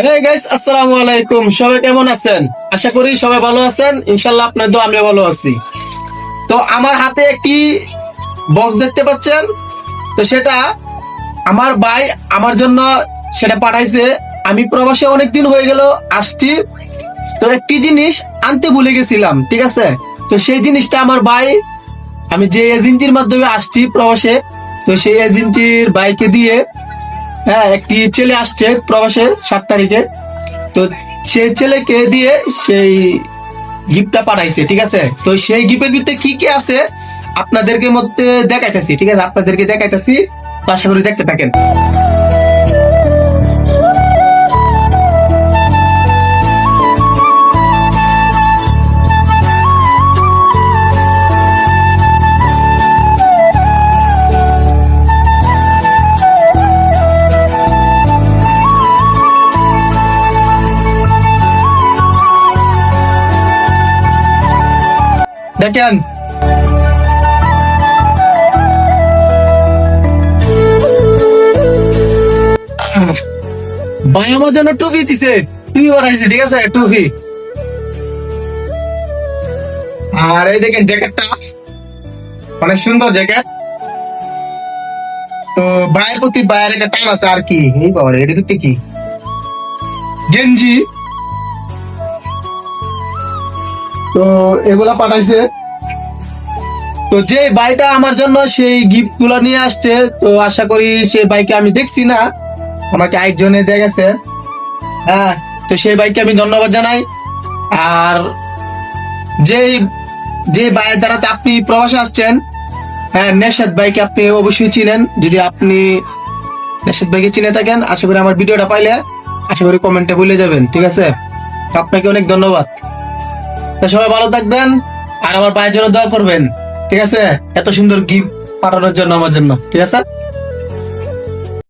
Hey guys, আসসালামু আলাইকুম। সবাই কেমন আছেন? আশা করি সবাই ভালো আছেন। ইনশাআল্লাহ আপনার দোয়া আমিও ভালো আছি। তো আমার হাতে একটি বক্স দেখতে পাচ্ছেন। তো সেটা আমার ভাই আমার জন্য সেটা পাঠাইছে। আমি প্রবাসে অনেকদিন হয়ে গেল আসছি। তো একটি জিনিস আনতে ভুলে গেছিলাম, ঠিক আছে? তো সেই জিনিসটা আমার ভাই, আমি যে এজেন্সির মাধ্যমে আসছি প্রবাসে, তো সেই এজেন্সির বাইকে দিয়ে, হ্যাঁ, একটি ছেলে আসছে প্রবাসে 7 তারিখে। তো সেই ছেলেকে দিয়ে সেই গিফটটা পাঠাইছে, ঠিক আছে? তো সেই গিফটের ভিতরে কি কি আছে আপনাদেরকে মধ্যে দেখাইতেছি, ঠিক আছে? আপনাদেরকে দেখাইতেছি, তো আশা করি দেখতে থাকেন। দেখেন, ভাই আমার জন্য টুপি দিছে, টুপি পাঠাইছে, ঠিক আছে? টুপি। আর এই দেখেন জ্যাকেটটা, অনেক সুন্দর জ্যাকেট। তো ভাইয়ের প্রতি ভাইয়ের একটা টান আছে আর কি। এই বাবা, এটা করতে কি গেঞ্জি, তো এগুলা পাঠাইছে। তো যে ভাইটা আমার জন্য সেই গিফট গুলো নিয়ে আসছে, তো আশা করি সেই ভাইকে আমি দেখছি না, আমাকে একজনে দেখেছে। হ্যাঁ, তো সেই ভাইকে আমি ধন্যবাদ জানাই। আর যে যে ভাইয়ের দ্বারা আপনি প্রবাসে আসছেন, হ্যাঁ, নেশাদ ভাইকে আপনি অবশ্যই চিনেন। যদি আপনি নেশাদ ভাইকে চিনে থাকেন, আশা করি আমার ভিডিওটা পাইলে আশা করি কমেন্টে বলে যাবেন, ঠিক আছে? তো আপনাকে অনেক ধন্যবাদ। তো সবাই ভালো থাকবেন, আর আমার ভাইয়ের জন্য দোয়া করবেন, ঠিক আছে? এত সুন্দর গিফট পাঠানোর জন্য আমার জন্য, ঠিক আছে?